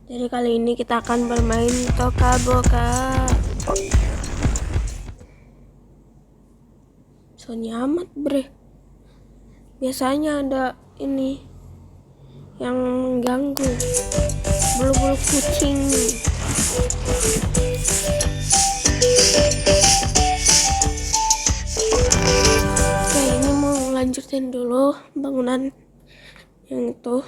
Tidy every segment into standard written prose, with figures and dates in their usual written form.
Jadi kali ini kita akan bermain Toka Boka. So nyaman bre. Biasanya ada ini yang ganggu, bulu-bulu kucing. Oke, ini mau lanjutin dulu bangunan yang itu.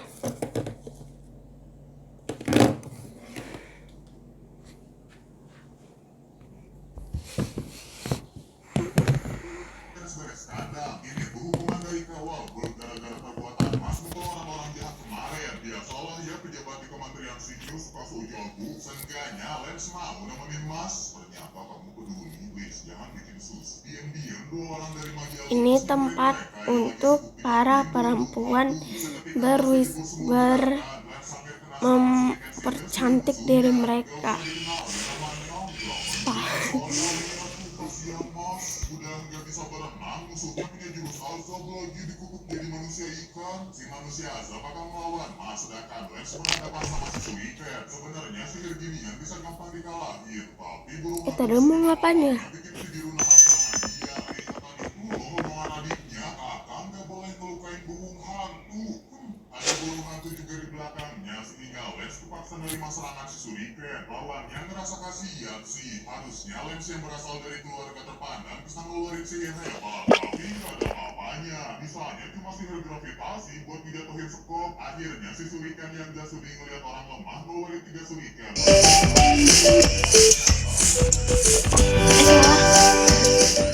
Ini tempat untuk para perempuan mempercantik diri mereka. Kita dulu mau ngapain ya? Menerima serangan si Suriken, lawannya ngerasa kasihan sih. Harusnya Lens yang berasal dari keluarga terpandang bisa ngeluarin sihir hebat, tapi gak ada apa-apanya. Misalnya cuma sihir gravitasi buat dijatuhin sekop. Akhirnya si Suriken yang gak sudi ngeliat orang lemah ngeluarin 3 Suriken.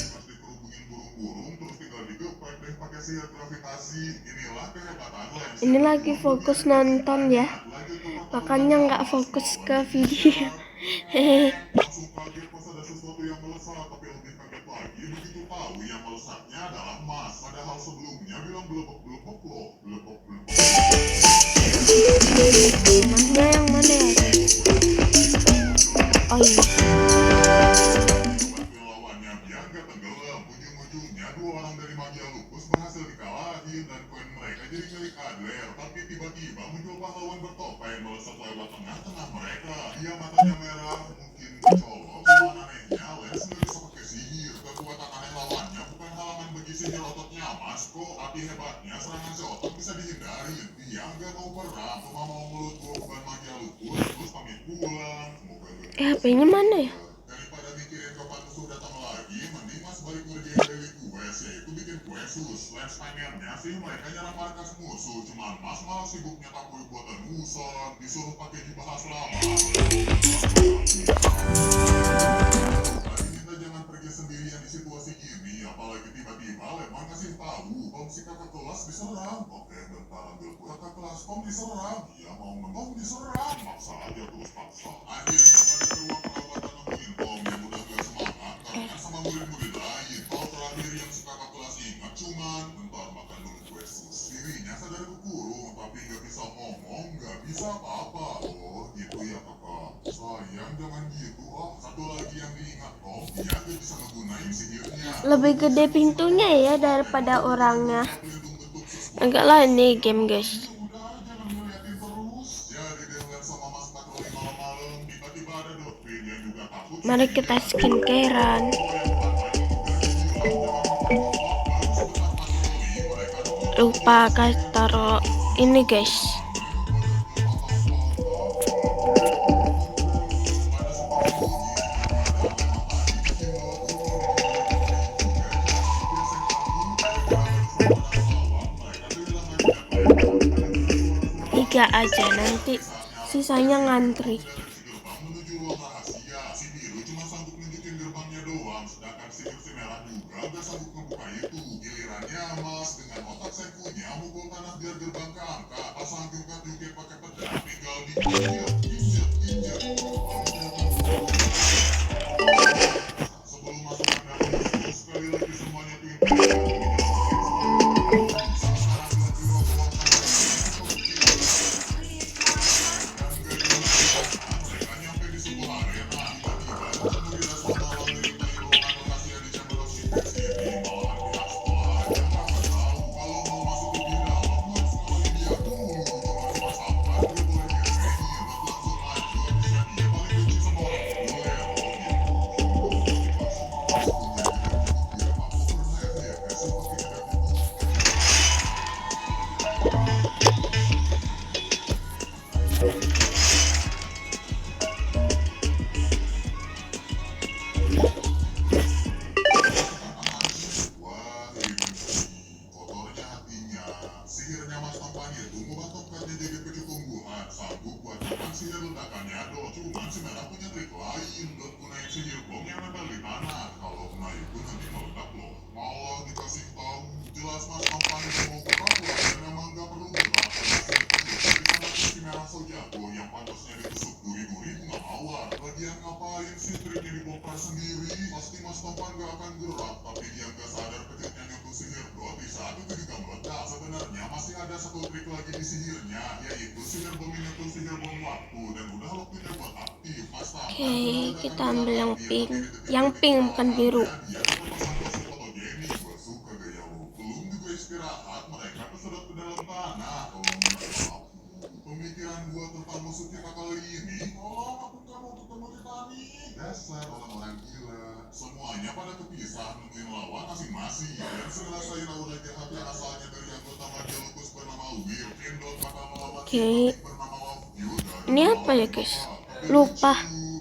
Pasti kerubungin burung-burung terus tinggal digepek deh pakai sihir gravitasi. Inilah kehebatan Lens. Ini lagi fokus nonton ya, makanya nggak fokus ke video. Hehehe. Langsung kaget pas ada sesuatu yang melesat, tapi lebih kaget lagi begitu tahu yang melesatnya adalah emas. Padahal sebelumnya bilang belepok-belepok loh, belepok-belepok. Emasnya yang mana ya? Oh iya. Lawannya biar gak tenggelam, ujung-ujungnya 2 orang dari magia lupus berhasil dikalahin dan koin mereka jadi milik Adler. Tapi tiba-tiba muncul pahlawan bertopeng melesat lewat tengah-tengah mereka. Dia matanya merah, mungkin colok, cuman anehnya Lens nggak bisa pakai sihir. Kekuatan aneh lawannya bukan halangan bagi sihir ototnya mas kok. Tapi hebatnya serangan si otot bisa dihindarin. Dia nggak mau perang, cuma mau melutut beban magia lupus terus pamit pulang. Semoga HP-nya mana ya? daripada mikirin kapan musuh datang lagi, mending mas balik ngerjain daily quest, yaitu bikin kue sus. Lens pengennya sih mereka nyerang markas musuh, cuman mas malah sibuk nyetak kue buatan muson, disuruh pakai jubah khas lama. Tadi minta jangan pergi sendirian di situasi gini, apalagi tiba-tiba Lemon kasih tahu om si kakak kelas diserang. Oke, bentar ambil kue kakak kelas om diserang. Dia mau ngomong diserang, maksa aja terus paksa. Akhirnya pada ruang perawatan nemuin om yang udah gak semangat karena sama murid-murid lain. Hal terakhir yang si kakak kelas ingat cuman bentar makan dulu kue sus. Dirinya sadar kekurung tapi gak bisa ngomong, gak bisa apa-apa. Oh gitu ya kakak, sayang jangan gitu. Oh satu lagi yang diingat om, dia gak bisa ngegunain sihirnya. Lebih gede pintunya ya daripada orangnya. Enggak lah, ini game guys. Mari kita skincarean. Lupa kasih taruh ini guys. Tiga aja, nanti sisanya ngantri. Menuju ruang rahasia, si biru cuma sanggup nunjukin gerbangnya doang, sedangkan si merah juga gak sanggup ngebuka itu. Gilirannya mas dengan otak senkunya mukul tanah biar gerbang keangkat, pasang jungkat-jungkit pakai pedang, tinggal diinjek. Sebelum masuk kandang musuh, sekali lagi semuanya twin. jago buat nyimpan sihir ledakannya dong. Cuman si merah punya trik lain buat gunain sihir bom yang nempel di tanah. Kalau kena itu nanti meledak loh. Malah dikasih tahu jelas mas tampan itu mau gerak lah dan memang gak perlu gerak. Jadi karena si merah so jago yang pantasnya ditusuk duri-duri bunga mawar. Lagian ngapain sih triknya dibongkar sendiri? Pasti mas tampan gak akan gerak, tapi dia gak sadar kecilnya nyentuh sihir dot di saat itu juga meledak. Sebenarnya masih ada satu trik lagi di sihirnya, yaitu sihir bom menyentuh sihir bom waktu, dan udah waktunya buat aktif. Mas tampan Oke, kita ambil yang pink. Yang pink bukan biru. dia berpesan-pesan fotogenik. Gua suka gaya lu. Belum juga istirahat, mereka kesedot ke dalam tanah. Pemikiran gua tentang musuhnya kakak ini. Tolong aku gak mau ketemu Titanic. Dasar orang-orang gila. Semuanya pada kepisah nemuin lawan masing-masing. Dan ngerasain aura jahat yang asalnya dari anggota Magia Lupus bernama Will. Kendall bakal melawan Oke. bernama Loveju. Ini apa ya guys? Lupa.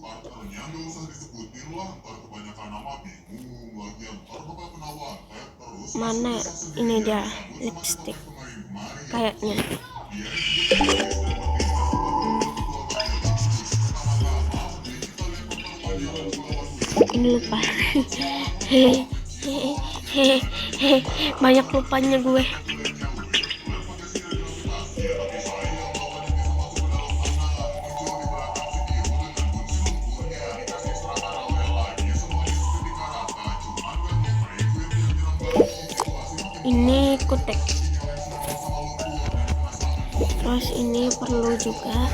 Partnernya gak usah disebutin lah. Ntar kebanyakan nama bingung. Lagian ntar bakal kena wanted. Terus Mana? Ini dia lipstick. Kayaknya. Ini lupa. Banyak lupanya gue. Ini kutek. Terus ini perlu juga.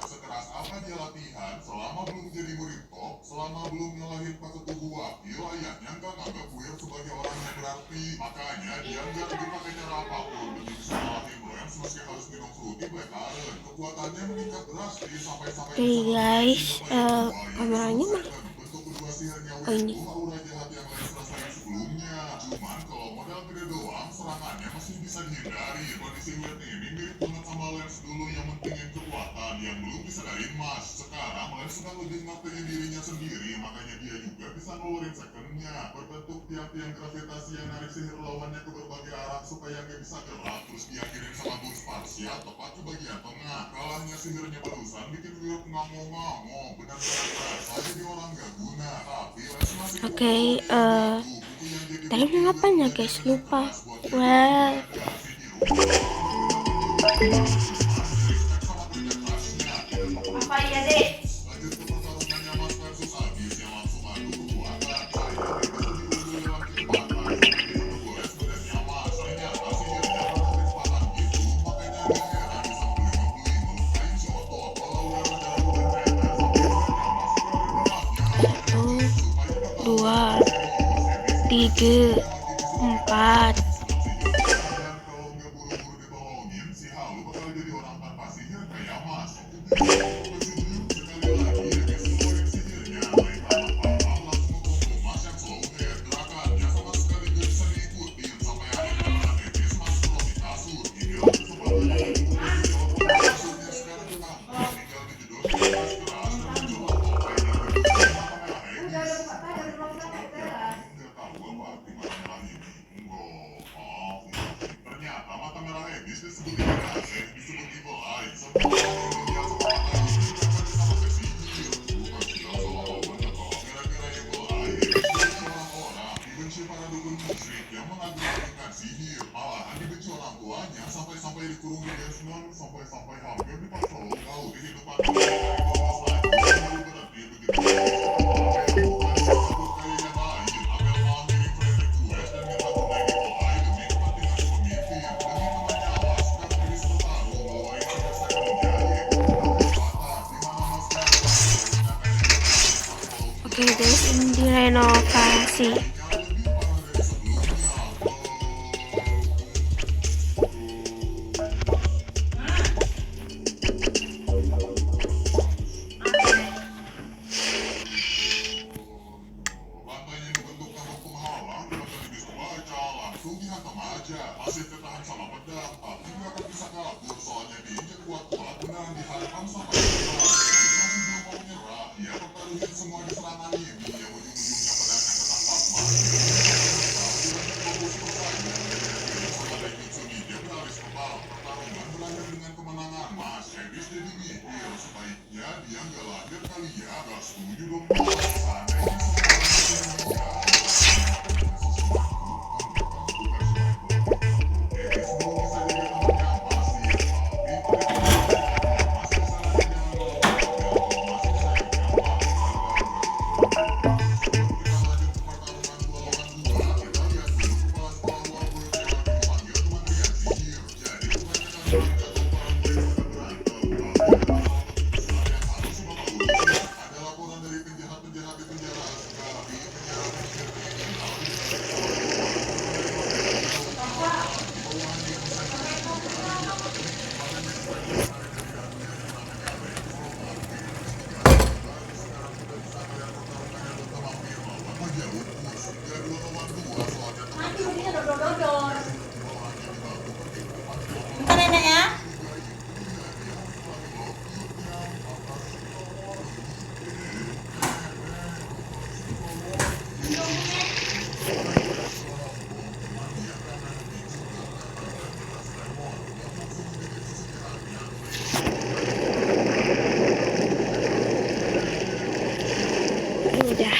Sekeras apa dia latihan, selama belum jadi murid top, selama belum ngelahin pakai tubuh wakil, ayahnya nggak nganggap Weir sebagai orang yang berarti. Makanya dia nggak dipakai cara apapun demi bisa ngalahin Lance meski harus minum fruity black currant. Kekuatannya meningkat drastis sampai-sampai Oke guys, kameranya mana? bentuk kedua sihirnya Oh, ini. Weir aura jahat yang Lance rasain sebelumnya. Cuman kalau modal gede doang, serangannya masih bisa dihindari. Kondisi Weir ini mirip banget sama Lance dulu yang mentingin kekuatan yang belum disadarin Mas. Sekarang Lance sudah lebih ngertiin dirinya sendiri, makanya dia juga bisa ngeluarin secondnya berbentuk tiang-tiang gravitasi yang narik sihir lawannya ke berbagai arah supaya nggak bisa gerak. Terus diakhirin sama boost parsial tepat ke bagian tengah. Kalahnya sihirnya barusan bikin Weir ngomong-ngomong, benar-benar berasa jadi orang gak guna. Tapi Lance masih Oke, tadi mau ngapain ya guys? Lupa. Well, Apa ya dek? lanjut ke pertarungannya Mas versus Abis yang langsung adu kekuatan. Saya bisa diunduh lewat kecepatan. Itu boleh sebenarnya Mas. Ternyata sihirnya pada kecepatan gitu. Makanya agak heran bisa ngebeli ngelukain si otot. Kalau udah mendarat udah beres, sebenarnya Mas satu, dua, tiga, empat. kalau nggak buru-buru ditolongin, si Halu bakal jadi orang tanpa sihir kayak Mas. Sekali lagi, guys, keluarin sihirnya. Lain anak-anak langsung ngekombo Mas yang slow head. Gerakannya sama sekali gak bisa diikutin. Sampai akhirnya anak Etis masuk ke lobi kasur. Ini lagi sebenarnya kasurnya sekarang ketangkap. Tinggal dijedor keras-keras dan muncul topeng yang berbentuk mata merah Etis. Nggak tahu apa arti mata merah ini. Enggak, maaf. Ternyata mata merah Etis disebut Ibrase, disebut Evil Eye. Semua orang yang lihat sama mata ini mereka disama ke sihir. Bukan bilang soal lawannya kok. Gara-gara Evil Eye, Etis dibenci orang-orang. Dibenci para dukun musyrik yang mengagungkan sihir. Malahan dibenci orang tuanya sampai-sampai dikurung di basement, sampai-sampai hampir dipaksa lokal di kehidupan mereka dari 12 lagi. Baru berhenti begitu. Cabut kayak yang lain, Abel malah ngirim friend request dan minta gunain Evil Eye demi kepentingan pemimpin. Demi temannya Alas, kan Elis bertarung bawain sihir secondnya, yaitu kekuatan. Dimana Mas sekarang gunakan yang Oke guys, ini direnovasi. aja, masih tertahan sama pedang, tapi nggak akan bisa kabur soalnya diinjek kuat-kuat beneran di hadapan sama Eva. Masih belum mau nyerah, ya pertaruhin semua di serangan ini yang ujung-ujungnya pedangnya ketangkap mati. Tapi selesai setelah Daikitsuni dia beralih kebal, pertarungan berakhir dengan kemenangan. Mas Hebis jadi mikir, sebaiknya dia nggak lahir kali ya, nggak setuju dong bos. Seandainya ada laporan dari penjahat-penjahat di penjara Azkaban. Di penjara Mesir ini Bentar ya, Nek ya. Udah.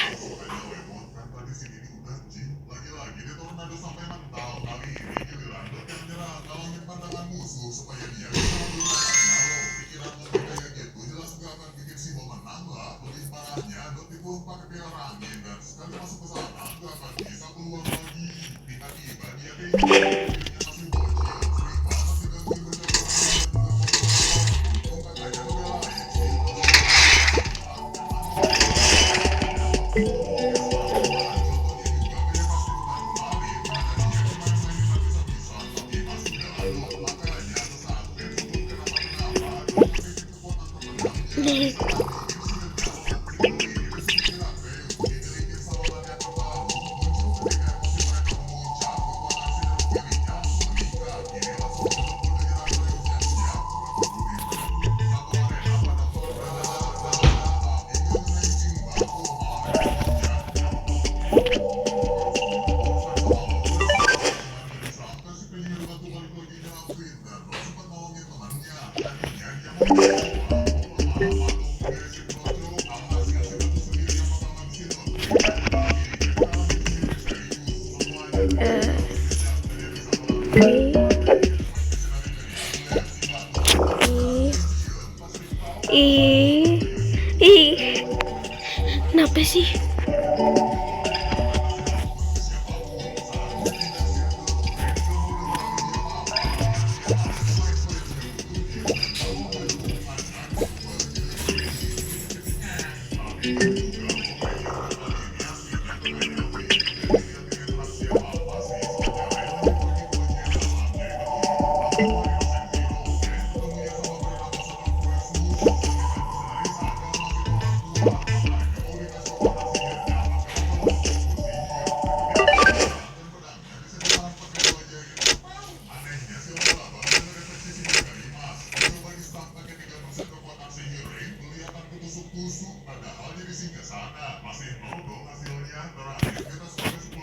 lagi-lagi dia tornado sampai mental. Kali ini giliran Dot yang menyerang, kalangin pandangan musuh supaya dia bisa menggunakannya. Loh, pikiran lo kayak gitu jelas gak akan bikin si Bo menang lah. Lebih parahnya Dot dikurung pakai pilar angin dan sekali masuk ke sana gak akan bisa keluar lagi. Tiba-tiba dia kayak gitu, dirinya masih bocil, sering banget digangguin benda-benda. Untung katanya udah lain sih. Ih, ih, kenapa sih? Padahal jadi singgah sana masih nol dong hasilnya. Terakhir kita sebagai 10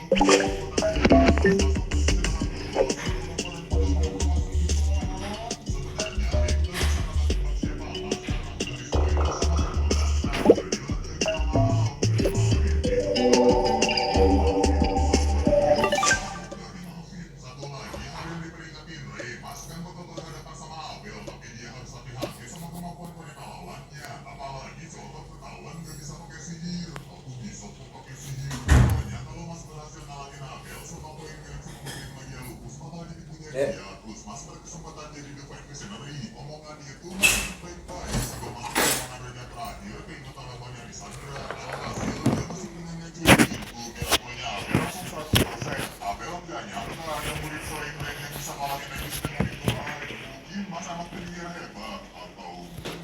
Eh, terus mas berkesempatan jadi The Fight Missionary. Omongan itu masih baik-baik sebelum masuk ke omongan raja terakhir keingatan lawannya di Sandra. Alhasil dia masih pinangnya cuy itu belakonya Abel langsung 100%. Abel nggak nyangka ada murid selain Ren yang bisa ngalahin Egis dengan itu. Mungkin mas anak penyihir hebat atau mungkin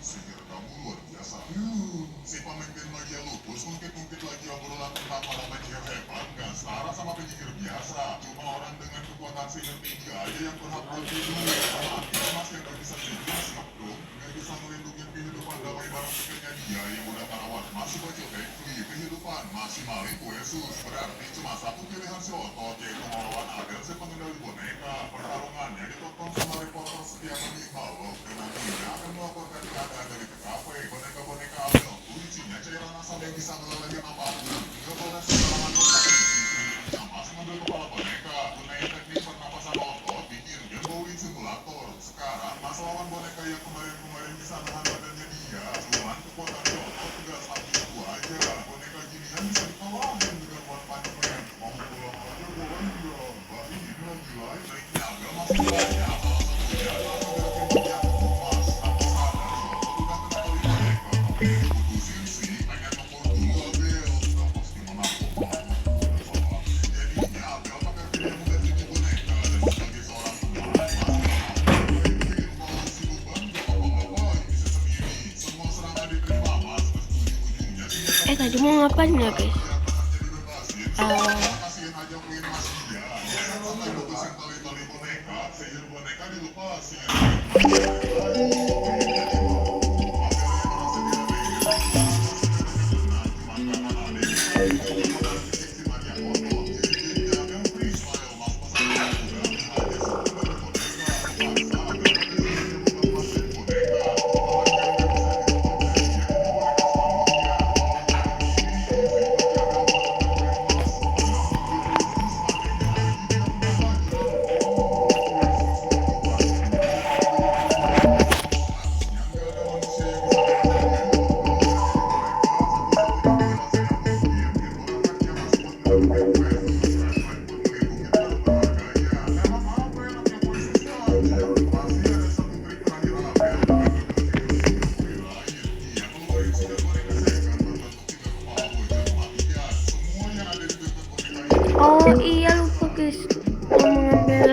sihir kamu luar biasa. Si pemimpin magia lupus mungkin lagi obrolan tentang para penyihir hebat nggak setara sama penyihir biasa. si yang tinggi aja yang berhak tertidur. Sama mas yang gak bisa tidur siap dong. Gak bisa melindungi kehidupan damai barang pikirnya dia yang udah tarawat. Masih bocil backflip kehidupan. Masih maling kue sus. Berarti cuma satu pilihan si otot yaitu melawan Abel si pengendali boneka. Pertarungannya ditonton sama reporter setia kami Halo. Dan nantinya akan melaporkan keadaan dari TKP. Boneka-boneka Abel tuh isinya cairan asal yang bisa ngelelehin apapun. Gak boleh sembarangan kontak isi. Mas ngambil kepala boneka, gunain teknik pernapasan otot, bikin game bowling simulator. Sekarang mas lawan boneka yang kemarin-kemarin bisa nahan badannya dia. Cuman kekuatan di otot tinggal satu itu aja. Boneka ginian bisa dikalahin dengan one punch man. Mau pulang aja boleh enggak? Mbak ini lagi live, naiknya agak masih banyak. Salah satunya adalah ngegerakin bagian tubuh mas. Tanpa sadar si otot udah kena kali boneka. Tapi yang diputusin sih, pengen nomor dulu Abel. Udah pasti menangkap banget. Jadinya Abel pakai video mengganti boneka dan sebagai seorang teman mas gak mau bikin kalau si beban gak apa-apa ini bisa sendiri semua serangan diterima mas meski ujung-ujungnya sih Tadi mau ngapain ya guys? kasihin aja queen mas dia sampai putusin tali-tali boneka sihir boneka dilepasin Oh iya lupa guys, mau mengambil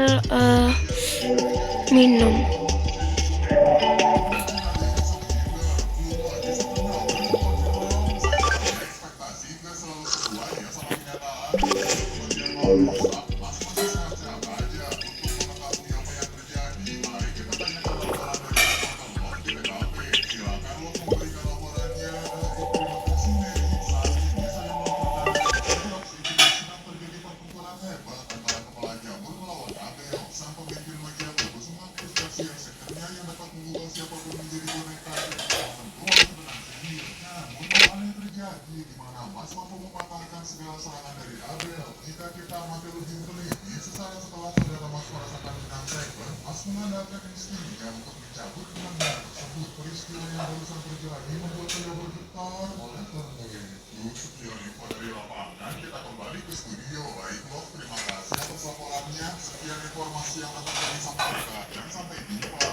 minum. ekspektasi gak selalu sesuai ya sama kenyataan bagian mau rusak mas masih sehat-sehat aja untuk mengetahui apa yang terjadi mari kita tanyakan laporan dari reporter di TKP silakan lo memberikan laporannya terima kasih Mary saat ini saya melaporkan sedang terjadi pertempuran hebat antara kepala jamur melawan Abel sang pemimpin magia bagus mengaku versi yang sekernya yang dapat mengubah siapapun menjadi boneka tentu harus menang sendiri namun hal aneh terjadi di mana Mas mampu mematahkan segala serangan dari Abel. Jika kita amati lebih teliti, sesaat setelah saudara Mas merasakan benang segel, Mas mengandalkan instingnya untuk mencabut benang tersebut. Peristiwa yang barusan terjadi membuat saya bergetar oleh termungkin itu. Sekian info dari lapangan, kita kembali ke studio. Baik Lok, terima kasih atas laporannya. Sekian informasi yang dapat kami sampaikan dan sampai jumpa.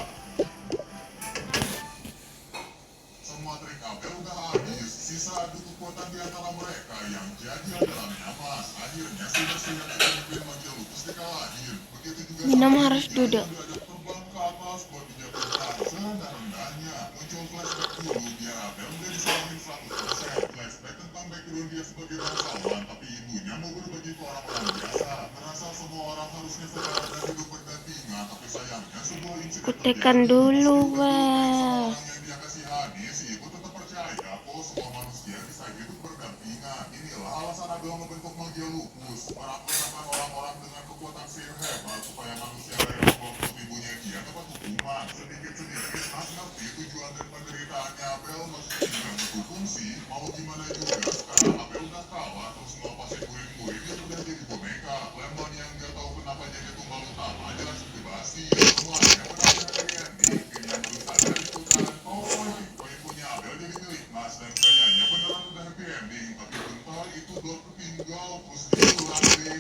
Semua trik Abel udah habis, sisa adu kekuatan di antara mereka yang jadi andalannya Mas. Akhirnya si yang pemimpin magia lupus dikalahin. Begitu juga Minum sama harus dia duduk. yang diajak terbang ke atas buat dijatuhkan serendah-rendahnya. Muncul flashback dulu biar Abel menjadi salamin 100%. Flashback tentang background dia sebagai bangsawan, tapi ibunya mau berbagi ke orang-orang biasa. Merasa semua orang harusnya setara dan hidup berdampingan, tapi sayangnya sebuah insiden Kutekan terjadi. dulu Meski berdampingan sama wah. orang yang dia kasihani, si ibu tetap percaya kok semua manusia bisa hidup berdampingan. Inilah alasan Abel membentuk magia lupus, merakutakan orang-orang dengan kekuatan sihir hebat supaya manusia rela membantu ibunya dia dapat hukuman. Sedikit-sedikit Mas ngerti tujuan dan penderitaannya Abel masih tidak mendukung sih. Mau gimana juga sekarang Abel udah kalah terus ngelepasin murid-muridnya udah jadi boneka. Lemon yang gak tahu kenapa jadi tumbal utama jelas dibebasin. Semuanya udah ada happy ending. Tim yang belum sadar di putaran koin. Koin punya Abel jadi milik Mas dan kayaknya beneran udah happy ending. Tapi bentar itu door ketinggal terus diulang deh.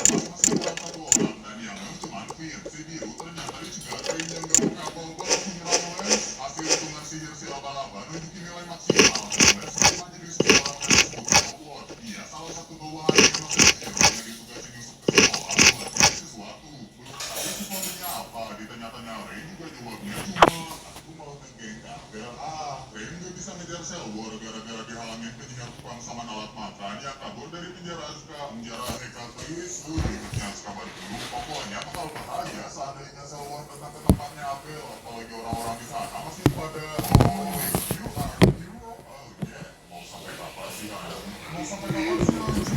Mas masih kurang satu orang dan yang cuma Fir. Si biru ternyata dia juga train yang gak buka bobol sinyal les. Hasil hitungan sihir si laba-laba nunjukin nilai maksimal. Les sama jadi seseorang les buka award. Dia salah satu bawahan yang masuk hero yang ditugasin Yusuf ke sekolah buat jadi sesuatu. Belum tahu sesuatunya apa. Ditanya-tanya Ray juga jawabnya cuma aku malah ngegeng Abel. Ray gak bisa ngejar Selwar gara-gara dihalangin penyihir tukang sama alat makan yang kabur dari penjara Azka. Penjara Heka Tulis, ingatnya Azka balik dulu. Mau sampai kapan sih Ramji?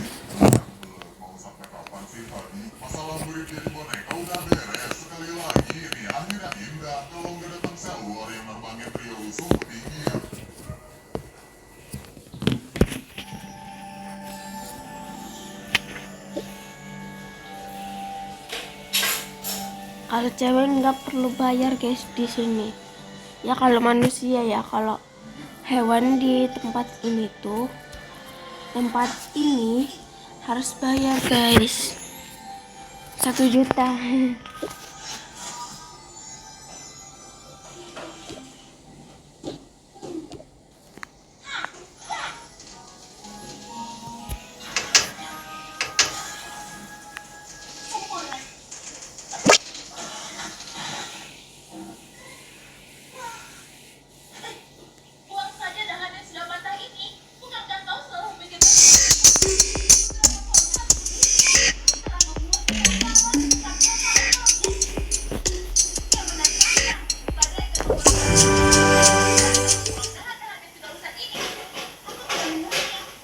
Mau sampai kapan sih tadi? Masalah murid jadi boneka udah beres. Sekali lagi nih, akhirnya indah. Kalau nggak datang seluar yang nerbangin Rio Usum ketinggian. Kalau cewek nggak perlu bayar guys di sini. Ya kalau manusia ya, kalau hewan di tempat ini harus bayar guys. 1 juta. Buang saja dahan yang sudah patah ini. Bukankah kau selalu bikin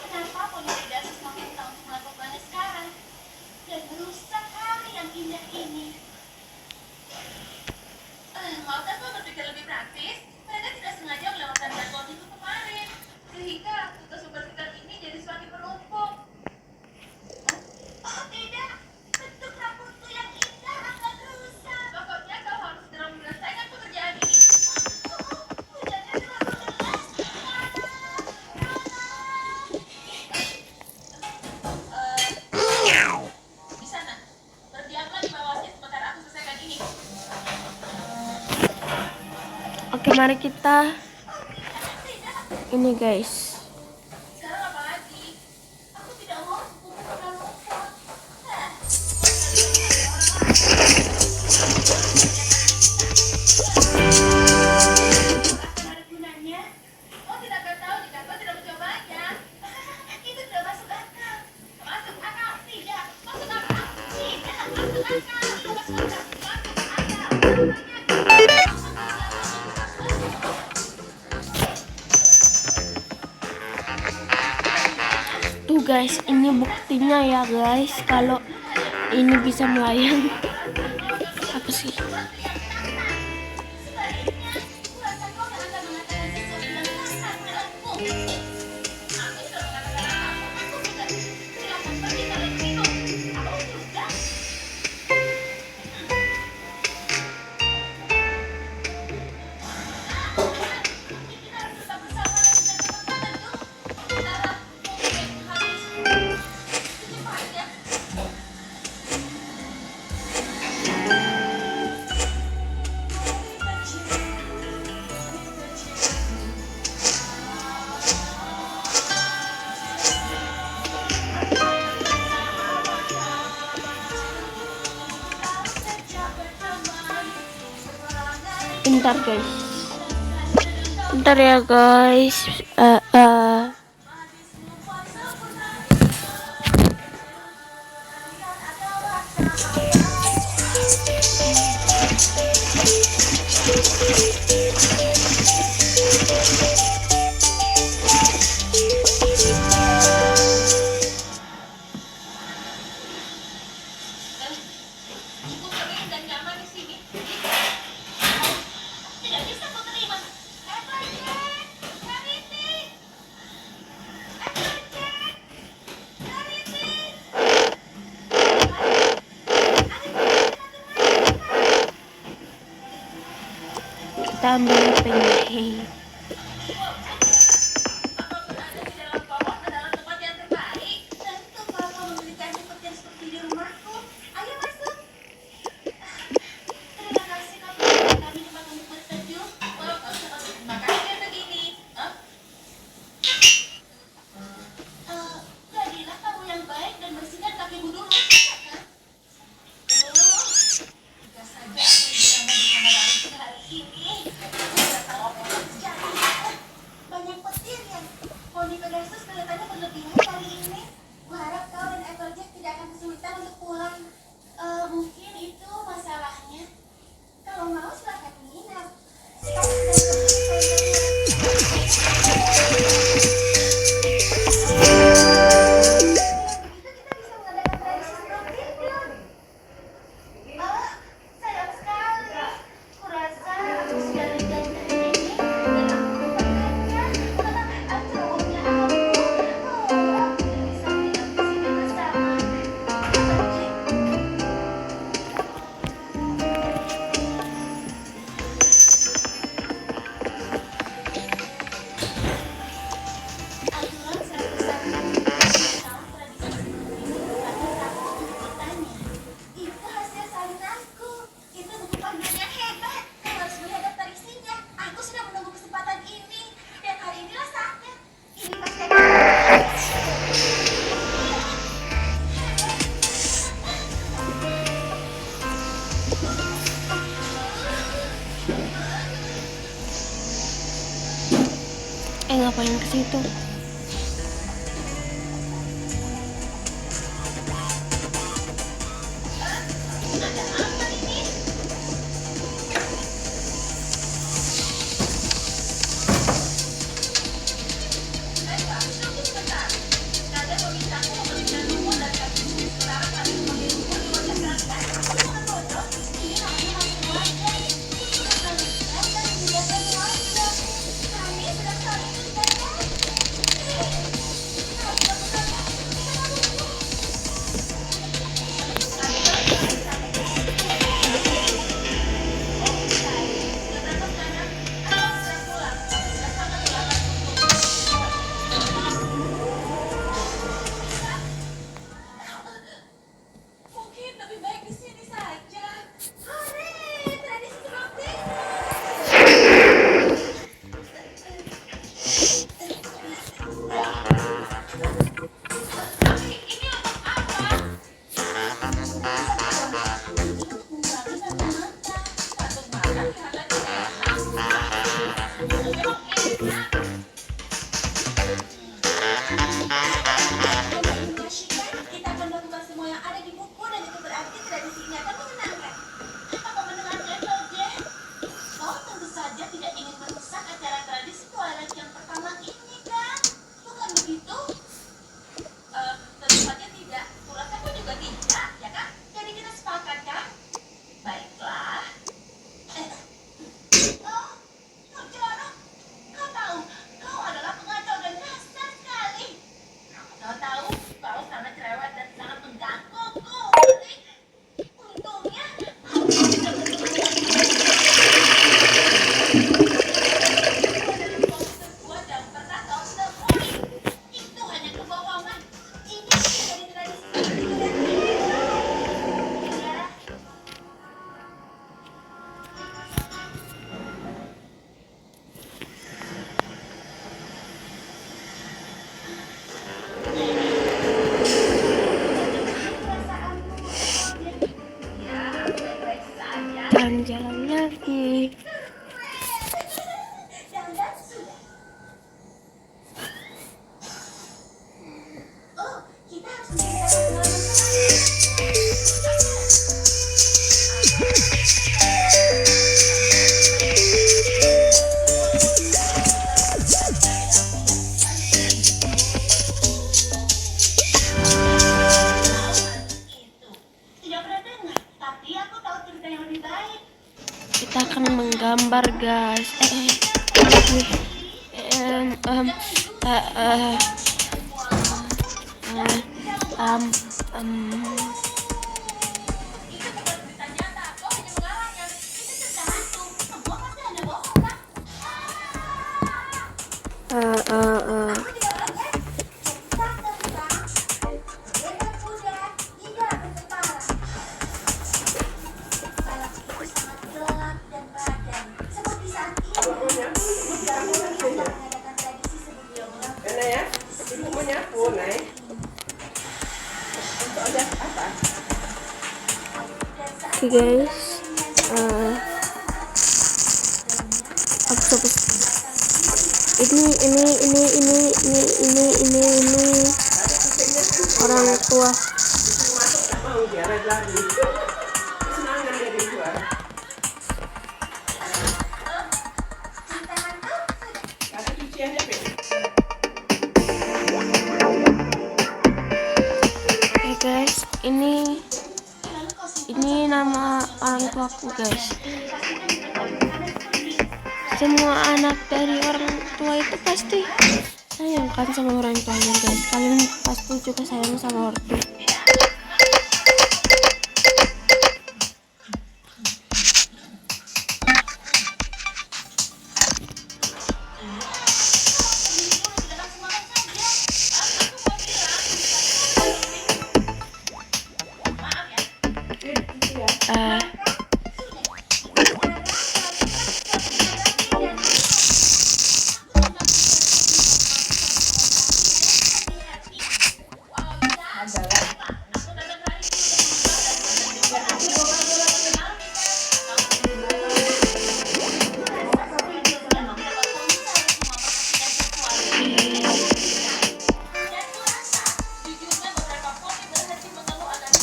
kenapa Polisidasus meminta untuk melakukannya sekarang dan merusak hari yang indah ini? Maukah kau berpikir lebih praktis? Mereka tidak sengaja melewatkan bantuan itu kemarin, sehingga tugas membersihkan ini jadi semakin menumpuk. Oh tidak, bentuk rambutku yang indah akan rusak. Pokoknya kau harus segera menyelesaikan pekerjaan ini. Hujannya terlalu deras. Di sana, berdiamlah di bawahnya sebentar aku selesaikan ini. Oke, mari kita ini guys. Sekarang apa lagi? Aku tidak mau sepupu terlalu rumput. Akan ada gunanya. Kau tidak akan tahu jika kau tidak mencobanya. Itu tidak masuk akal. Masuk akal? Tidak. Masuk akal? Tidak. Masuk akal. Masuk akal. Masuk akal. Tuh guys, ini buktinya ya guys kalau ini bisa melayang. Apa sih? Sebaliknya, kuasa kau yang akan mengatakan sesuatu yang kasar padaku. Aku sudah mengatakan apa? Aku sudah. Silakan pergi kalian itu. Aku sudah. Kita harus tetap bersama dan mencari tempat baru. Sekarang, mungkin harus secepatnya. Bentar guys. Bentar ya guys. Eh. Cukup kering dan nyaman di sini. Tidak bisa ku terima. Applejack, Charity, Applejack, Charity. Kita ambil HP-nya. Apapun ada di dalam pohon adalah tempat yang terbaik. Tentu kalau memiliki seperti seperti di rumahku. Ayo masuk. Terima kasih kau memberikan kami tempat untuk berteduh. Wow, kau sangat berterima kasih yang begini. Hah? Jadilah kamu yang baik dan bersihkan kakimu dulu. Kan? Jika saja aku bisa main di kamar hari ini, aku tidak tahu apa yang terjadi. jalan-jalan lagi. Dandan sudah. Oh, kita harus menceritakan tidak pernah dengar, tapi aku tahu cerita yang lebih baik. Kita akan menggambar guys. Itu bukan cerita nyata, kau hanya mengarangnya. Itu cerita hantu, semua pasti ada bohong kan? Aku tidak banyak cerita tentang legenda kuda tidak berkepala. Malam itu sangat gelap dan badai. Seperti saat ini, beberapa orang sedang mengadakan tradisi sebelum Mana ya? Ibu mau nyapu, Nay. Untuk ada apa? Oke guys. Ini orang tua. Masuk tak mau dia red lagi. Senangan dia di luar. Ada cuciannya, Pe. Oke guys, ini nama orang tuaku guys. Semua anak dari orang tua itu pasti sayang kan sama orang tuanya guys. Kalian pasti juga sayang sama orang tua.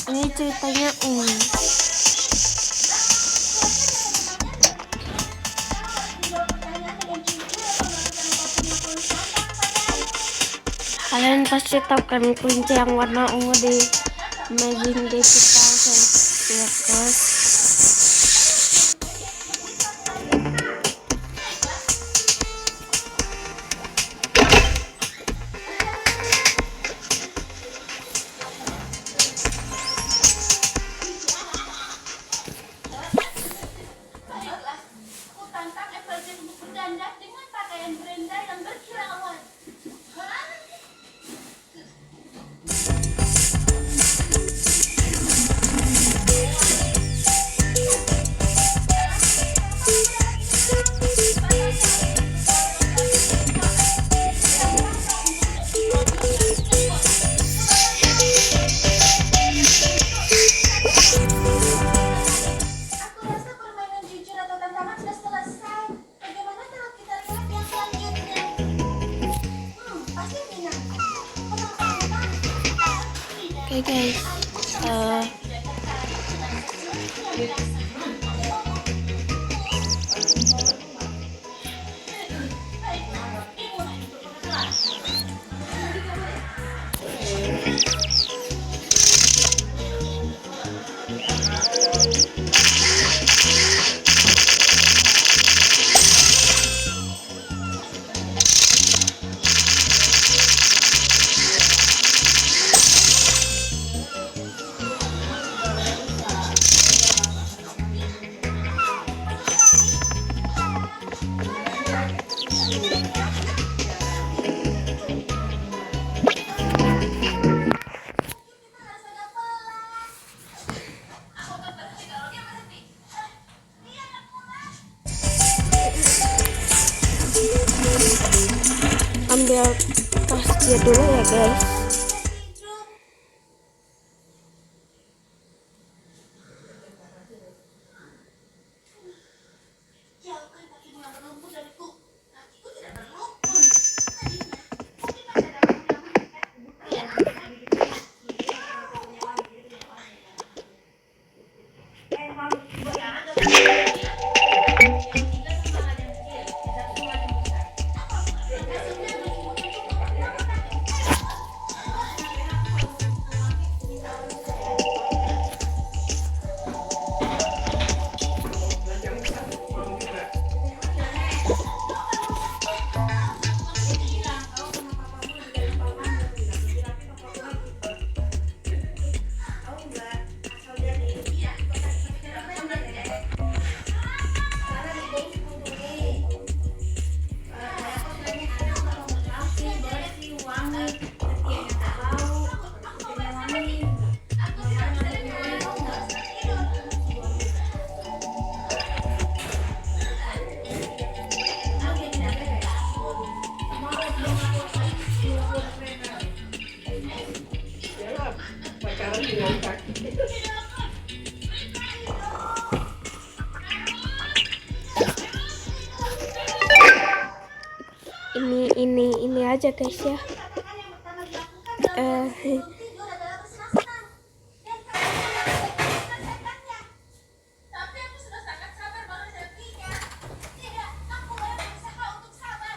Ini ceritanya kalian pasti tahu kan kelinci yang warna ungu di Amazing Day 2000 ya guys. Baiklah, aku tantang Everjane untuk berdandan dengan pakaian Brenda yang berkilauan. Hah? Aku rasa permainan jujur atau tantangan sudah selesai. Bagaimana kalau kita lihat yang selanjutnya? Pasti menyenangkan. Penonton Oke guys, ambil tas dia dulu ya guys. Pacaran dengan kaki. Ini aja guys ya. Tapi aku sudah sangat sabar menghadapinya. Tidak, aku akan berusaha untuk sabar.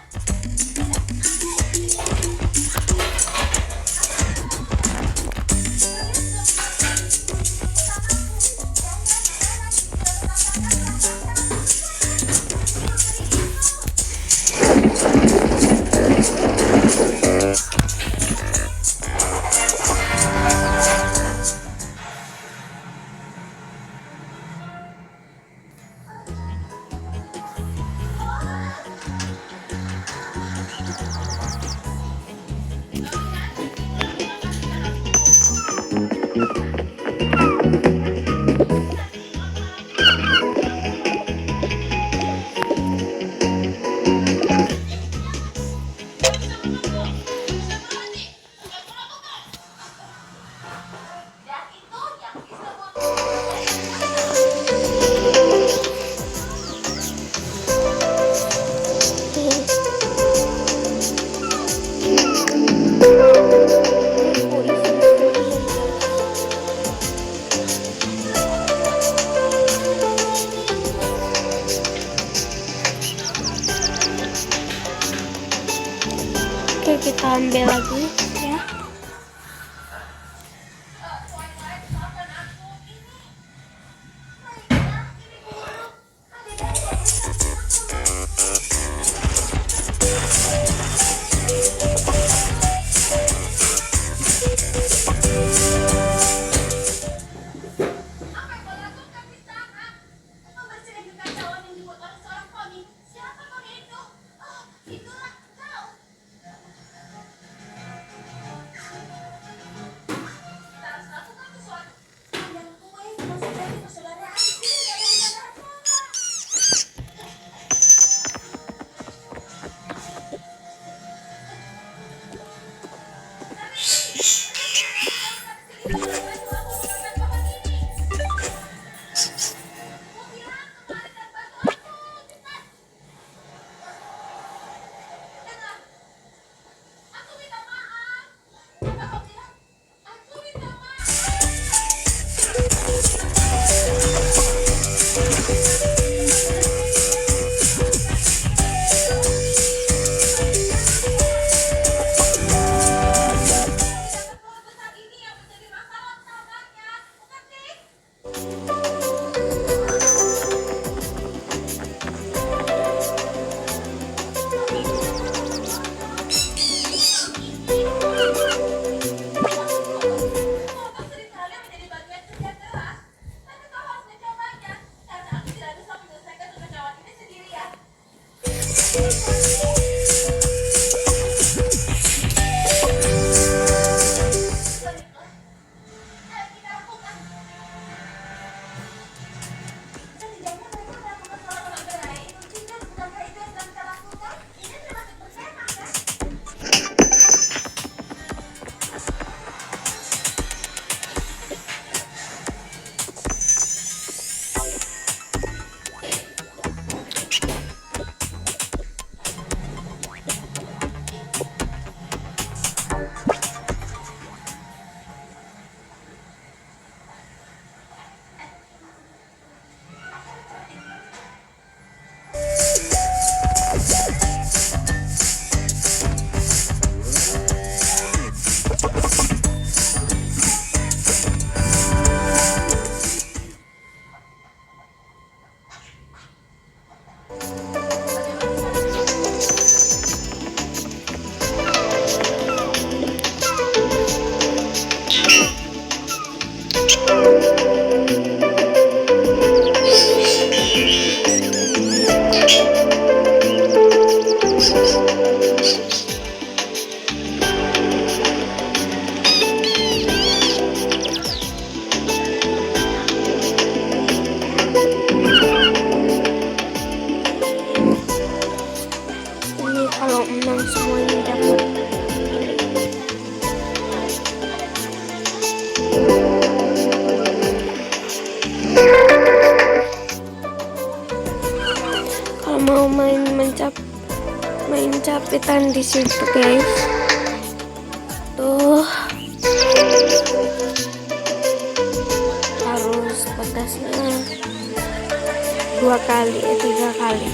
Dan itu yang disebut kecapitan di situ guys. Tuh harus pedasnya 2 kali 3 kali.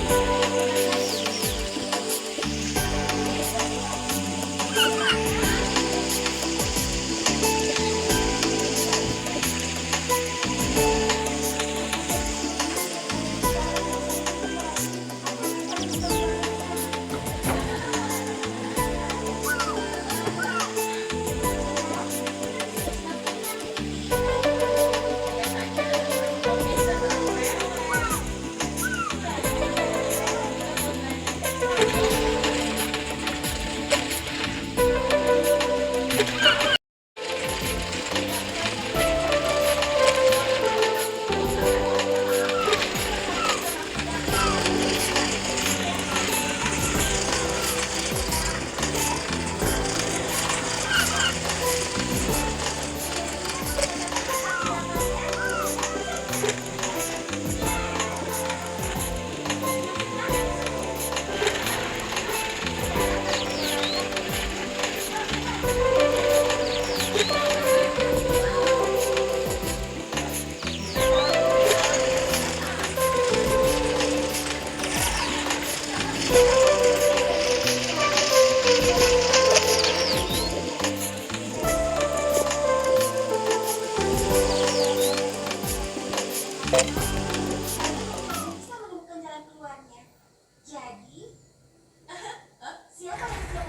Bisa menemukan jalan keluarnya. Jadi, siapa yang bisa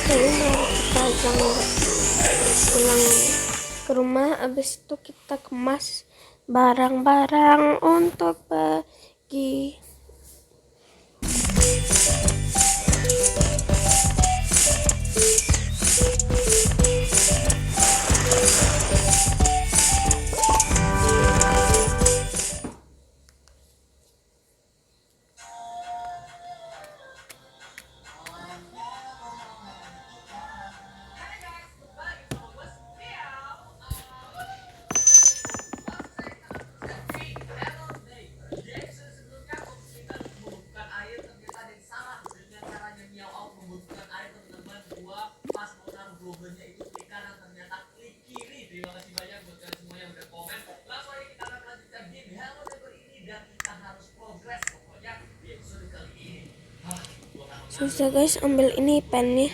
Kayaknya kita pulang ke rumah, abis itu kita kemas barang-barang untuk pergi. Susah guys, ambil ini pennya.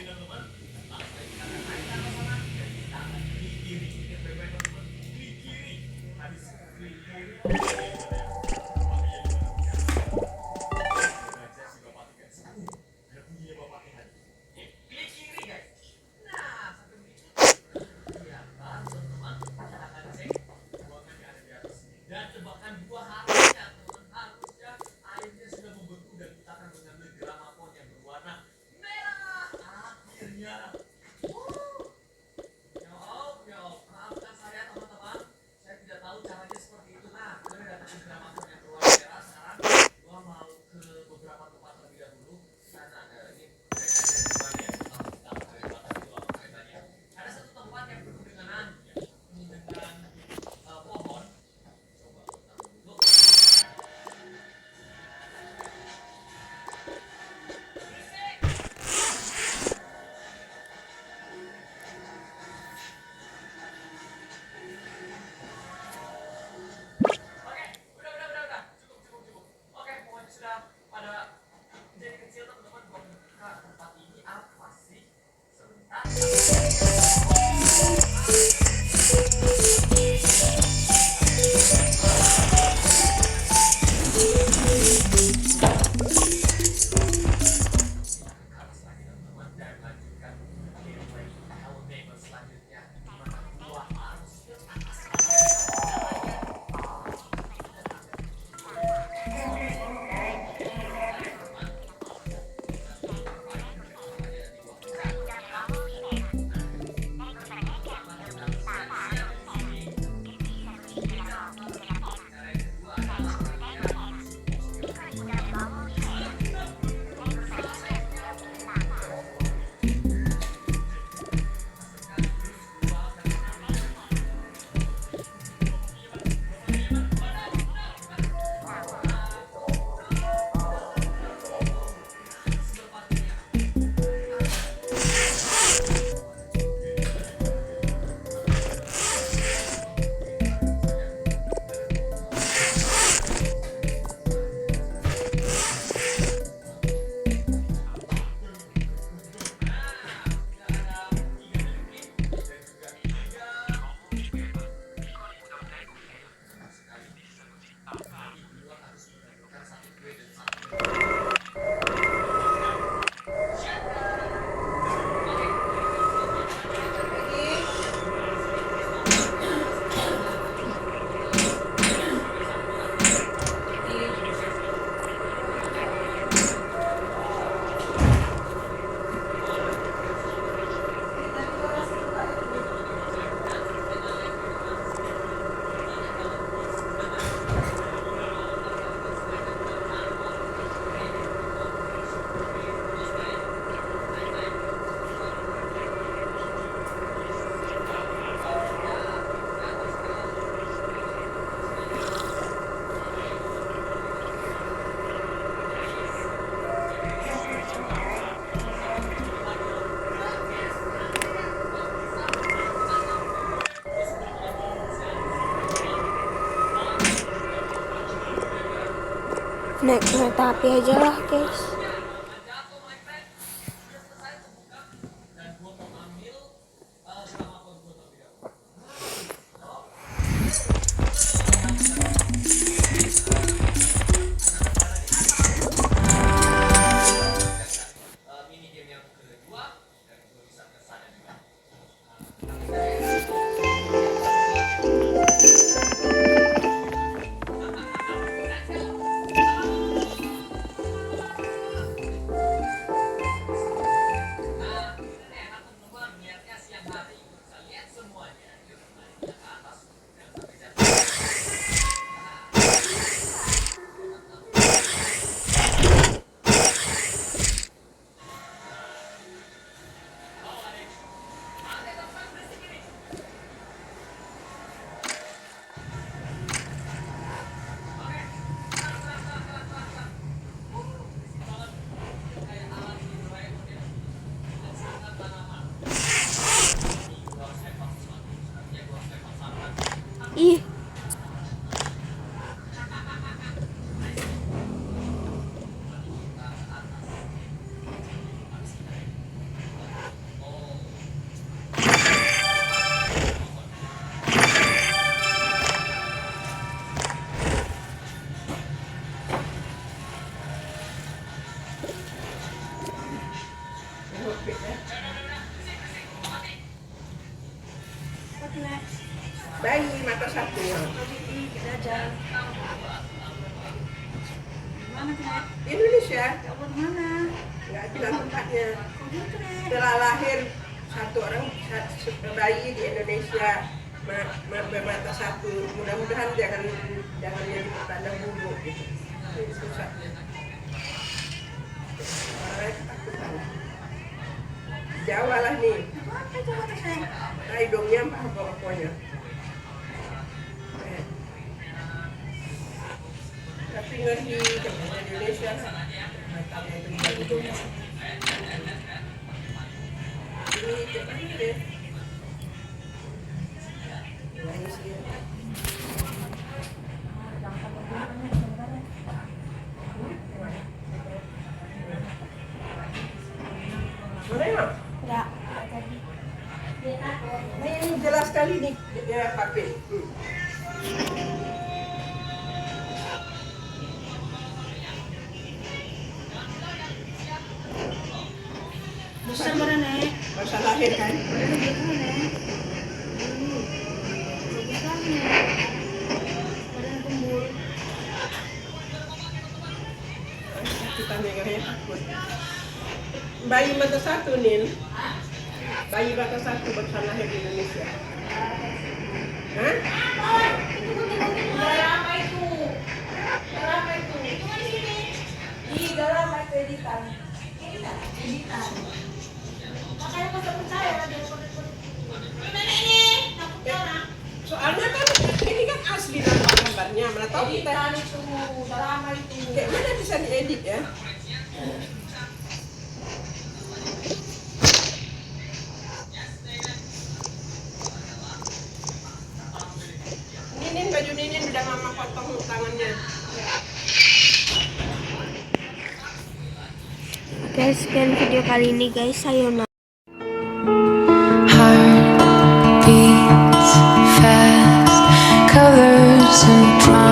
naik kereta api aja lah guys. Ih, Bayi mata satu. Indonesia. Nggak bilang tempatnya. Setelah lahir satu orang bayi di Indonesia bermata satu. Mudah-mudahan jangan jadi petanda buruk gitu. Ini susah. Orang ketakutan. Jawa lah nih. Hidungnya pokoknya. Tapi ngeri kalau di Indonesia matanya itu hidungnya. Ini cepat deh. Nangis dia. Mana ya? enggak tadi. Nah, ini jelas sekali nih ya pakai. Bisa nek. Masa lahir kan? Kita megangnya takut. Bayi mata satu nih. Bayi mata satu baru lahir di Indonesia. Hah? Soalnya kan ini kan asli nama gambarnya, mana tahu kita kayak mana bisa diedit ya? Ninin baju Ninin udah mama potong tangannya. Oke, sekian video kali ini guys. Sayonara. Heart beats fast, colors and promise.